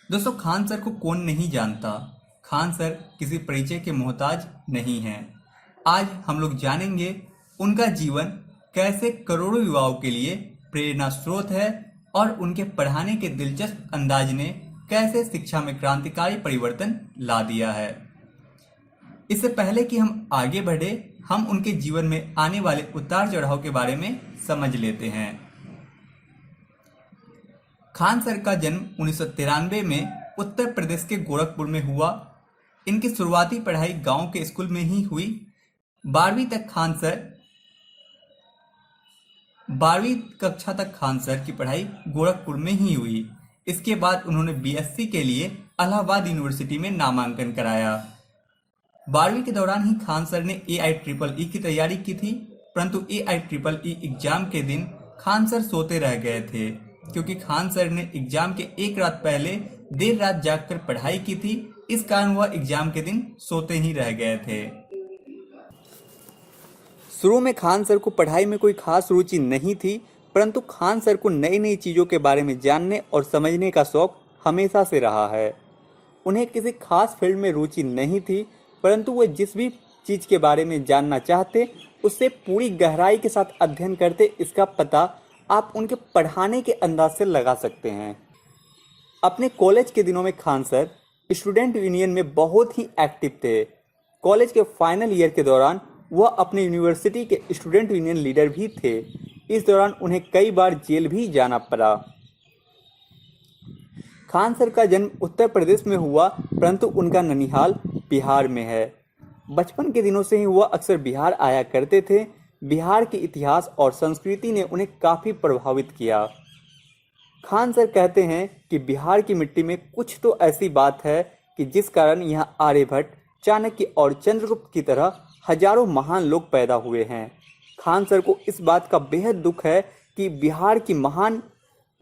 दोस्तों, खान सर को कौन नहीं जानता। खान सर किसी परिचय के मोहताज नहीं हैं। आज हम लोग जानेंगे उनका जीवन कैसे करोड़ों युवाओं के लिए प्रेरणा स्रोत है और उनके पढ़ाने के दिलचस्प अंदाज ने कैसे शिक्षा में क्रांतिकारी परिवर्तन ला दिया है। इससे पहले कि हम आगे बढ़े, हम उनके जीवन में आने वाले उतार चढ़ाव के बारे में समझ लेते हैं। खान सर का जन्म 1993 में उत्तर प्रदेश के गोरखपुर में हुआ। इनकी शुरुआती पढ़ाई गांव के स्कूल में ही हुई। 12वीं कक्षा तक खान सर की पढ़ाई गोरखपुर में ही हुई। इसके बाद उन्होंने बीएससी के लिए इलाहाबाद यूनिवर्सिटी में नामांकन कराया। 12वीं के दौरान ही खान सर ने AIEEE की तैयारी की थी, परंतु AIEEE एग्जाम के दिन खान सर सोते रह गए थे, क्योंकि खान सर ने एग्जाम के एक रात पहले देर रात जागकर पढ़ाई की थी। इस कारण वह एग्जाम के दिन सोते ही रह गए थे। शुरू में खान सर को पढ़ाई में कोई खास रुचि नहीं थी, परंतु खान सर को नई नई चीज़ों के बारे में जानने और समझने का शौक हमेशा से रहा है। उन्हें किसी खास फील्ड में रुचि नहीं थी, परंतु वे जिस भी चीज़ के बारे में जानना चाहते उससे पूरी गहराई के साथ अध्ययन करते। इसका पता आप उनके पढ़ाने के अंदाज से लगा सकते हैं। अपने कॉलेज के दिनों में खान सर स्टूडेंट यूनियन में बहुत ही एक्टिव थे। कॉलेज के फाइनल ईयर के दौरान वह अपने यूनिवर्सिटी के स्टूडेंट यूनियन लीडर भी थे। इस दौरान उन्हें कई बार जेल भी जाना पड़ा। खान सर का जन्म उत्तर प्रदेश में हुआ, परंतु उनका ननिहाल बिहार में है। बचपन के दिनों से ही वह अक्सर बिहार आया करते थे। बिहार के इतिहास और संस्कृति ने उन्हें काफ़ी प्रभावित किया। खान सर कहते हैं कि बिहार की मिट्टी में कुछ तो ऐसी बात है कि जिस कारण यहाँ आर्यभट्ट, चाणक्य और चंद्रगुप्त की तरह हजारों महान लोग पैदा हुए हैं। खान सर को इस बात का बेहद दुख है कि बिहार की महान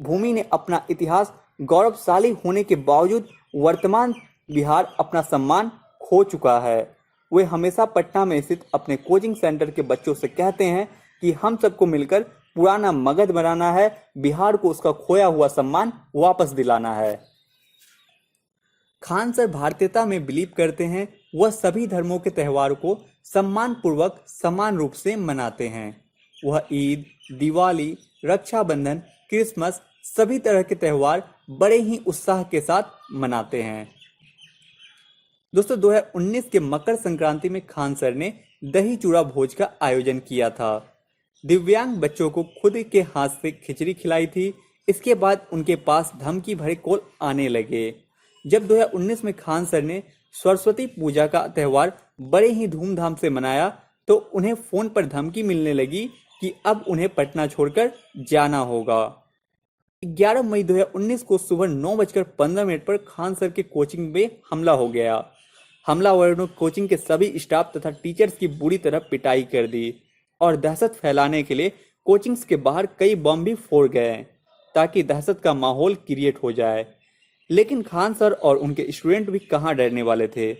भूमि ने अपना इतिहास गौरवशाली होने के बावजूद वर्तमान बिहार अपना सम्मान खो चुका है। वे हमेशा पटना में स्थित अपने कोचिंग सेंटर के बच्चों से कहते हैं कि हम सबको मिलकर पुराना मगध बनाना है, बिहार को उसका खोया हुआ सम्मान वापस दिलाना है। खान सर भारतीयता में बिलीव करते हैं। वह सभी धर्मों के त्योहारों को सम्मान पूर्वक समान रूप से मनाते हैं। वह ईद, दिवाली, रक्षाबंधन, क्रिसमस सभी तरह के त्यौहार बड़े ही उत्साह के साथ मनाते हैं। दोस्तों, 2019 के मकर संक्रांति में खान सर ने दही चूड़ा भोज का आयोजन किया था। दिव्यांग बच्चों को खुद के हाथ से खिचड़ी खिलाई थी। इसके बाद उनके पास धमकी भरे कॉल आने लगे। जब 2019 में खान सर ने सरस्वती पूजा का त्यौहार बड़े ही धूमधाम से मनाया, तो उन्हें फोन पर धमकी मिलने लगी कि अब उन्हें पटना छोड़कर जाना होगा। 11 मई 2019 को सुबह 9:15 पर खान सर के कोचिंग में हमला हो गया। हमलावरों ने कोचिंग के सभी स्टाफ तथा टीचर्स की बुरी तरह पिटाई कर दी और दहशत फैलाने के लिए कोचिंग्स के बाहर कई बम भी फोड़ गए, ताकि दहशत का माहौल क्रिएट हो जाए। लेकिन खान सर और उनके स्टूडेंट भी कहाँ डरने वाले थे।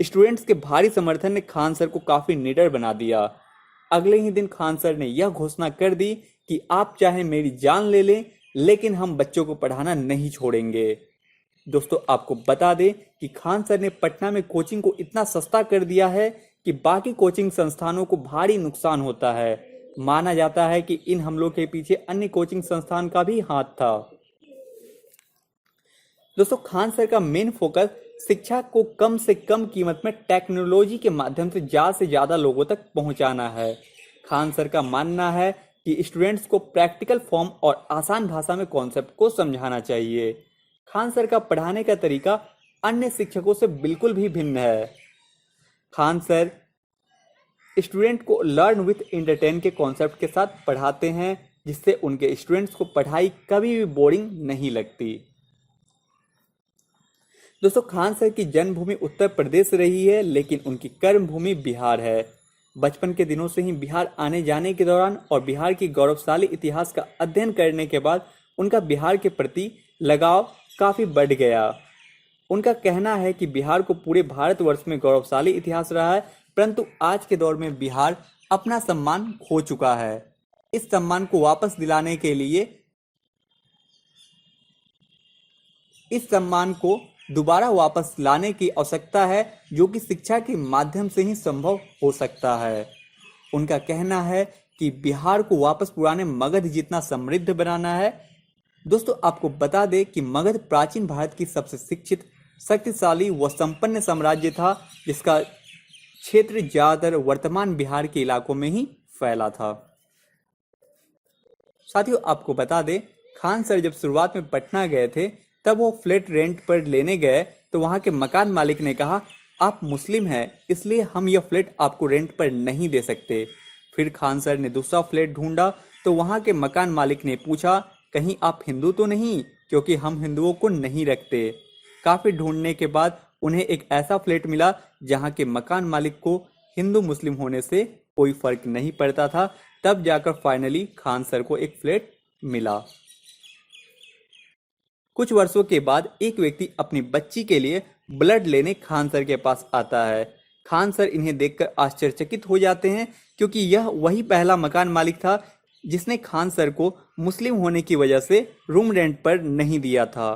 स्टूडेंट्स के भारी समर्थन ने खान सर को काफ़ी निडर बना दिया। अगले ही दिन खान सर ने यह घोषणा कर दी कि आप चाहे मेरी जान ले लें, लेकिन हम बच्चों को पढ़ाना नहीं छोड़ेंगे। दोस्तों, आपको बता दें कि खान सर ने पटना में कोचिंग को इतना सस्ता कर दिया है कि बाकी कोचिंग संस्थानों को भारी नुकसान होता है। माना जाता है कि इन हमलों के पीछे अन्य कोचिंग संस्थान का भी हाथ था। दोस्तों, खान सर का मेन फोकस शिक्षा को कम से कम कीमत में टेक्नोलॉजी के माध्यम से ज़्यादा लोगों तक पहुंचाना है। खान सर का मानना है कि स्टूडेंट्स को प्रैक्टिकल फॉर्म और आसान भाषा में कॉन्सेप्ट को समझाना चाहिए। खान सर का पढ़ाने का तरीका अन्य शिक्षकों से बिल्कुल भी भिन्न है। खान सर स्टूडेंट को लर्न विथ एंटरटेन के कॉन्सेप्ट के साथ पढ़ाते हैं, जिससे उनके स्टूडेंट्स को पढ़ाई कभी भी बोरिंग नहीं लगती। दोस्तों, खान सर की जन्मभूमि उत्तर प्रदेश रही है, लेकिन उनकी कर्मभूमि बिहार है। बचपन के दिनों से ही बिहार आने जाने के दौरान और बिहार की गौरवशाली इतिहास का अध्ययन करने के बाद उनका बिहार के प्रति लगाव काफ़ी बढ़ गया। उनका कहना है कि बिहार को पूरे भारतवर्ष में गौरवशाली इतिहास रहा है, परंतु आज के दौर में बिहार अपना सम्मान खो चुका है। इस सम्मान को वापस दिलाने के लिए इस सम्मान को दोबारा वापस लाने की आवश्यकता है, जो कि शिक्षा के माध्यम से ही संभव हो सकता है। उनका कहना है कि बिहार को वापस पुराने मगध जितना समृद्ध बनाना है। दोस्तों, आपको बता दें कि मगध प्राचीन भारत की सबसे शिक्षित, शक्तिशाली व संपन्न साम्राज्य था, जिसका क्षेत्र ज्यादातर वर्तमान बिहार के इलाकों में ही फैला था। साथियों, आपको बता दें, खान सर जब शुरुआत में पटना गए थे, तब वो फ्लैट रेंट पर लेने गए तो वहां के मकान मालिक ने कहा, आप मुस्लिम हैं, इसलिए हम यह फ्लैट आपको रेंट पर नहीं दे सकते। फिर खान सर ने दूसरा फ्लैट ढूंढा तो वहां के मकान मालिक ने पूछा, कहीं आप हिंदू तो नहीं, क्योंकि हम हिंदुओं को नहीं रखते। काफी ढूंढने के बाद उन्हें एक ऐसा फ्लैट मिला जहां के मकान मालिक को हिंदू मुस्लिम होने से कोई फर्क नहीं पड़ता था। तब जाकर फाइनली खान सर को एक फ्लैट मिला। कुछ वर्षों के बाद एक व्यक्ति अपनी बच्ची के लिए ब्लड लेने खान सर के पास आता है। खान सर इन्हें देखकर आश्चर्यचकित हो जाते हैं, क्योंकि यह वही पहला मकान मालिक था जिसने खान सर को मुस्लिम होने की वजह से रूम रेंट पर नहीं दिया था।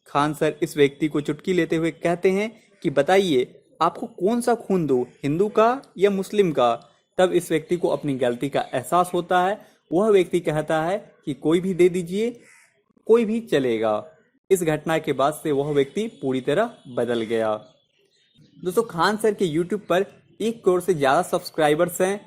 खान सर इस व्यक्ति को चुटकी लेते हुए कहते हैं कि बताइए, आपको कौन सा खून दूं, हिंदू का या मुस्लिम का। तब इस व्यक्ति को अपनी गलती का एहसास होता है। वह व्यक्ति कहता है कि कोई भी दे दीजिए, कोई भी चलेगा। इस घटना के बाद से वह व्यक्ति पूरी तरह बदल गया। दोस्तों, खान सर के YouTube पर 1 करोड़ से ज़्यादा सब्सक्राइबर्स हैं।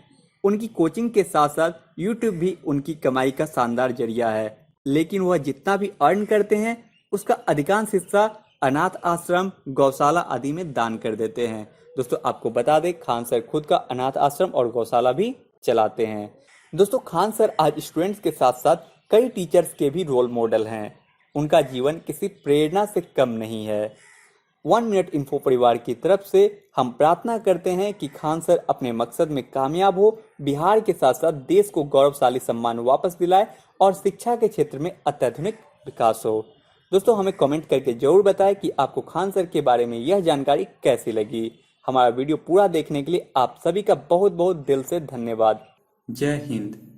उनकी कोचिंग के साथ साथ YouTube भी उनकी कमाई का शानदार जरिया है, लेकिन वह जितना भी अर्न करते हैं उसका अधिकांश हिस्सा अनाथ आश्रम, गौशाला आदि में दान कर देते हैं। दोस्तों, आपको बता दें, खान सर खुद का अनाथ आश्रम और गौशाला भी चलाते हैं। दोस्तों, खान सर आज स्टूडेंट्स के साथ साथ कई टीचर्स के भी रोल मॉडल हैं। उनका जीवन किसी प्रेरणा से कम नहीं है। 1 मिनट इन्फो परिवार की तरफ से हम प्रार्थना करते हैं कि खान सर अपने मकसद में कामयाब हो, बिहार के साथ साथ देश को गौरवशाली सम्मान वापस दिलाए और शिक्षा के क्षेत्र में अत्याधुनिक विकास हो। दोस्तों, हमें कमेंट करके जरूर बताएं कि आपको खान सर के बारे में यह जानकारी कैसी लगी। हमारा वीडियो पूरा देखने के लिए आप सभी का बहुत बहुत दिल से धन्यवाद। जय हिंद।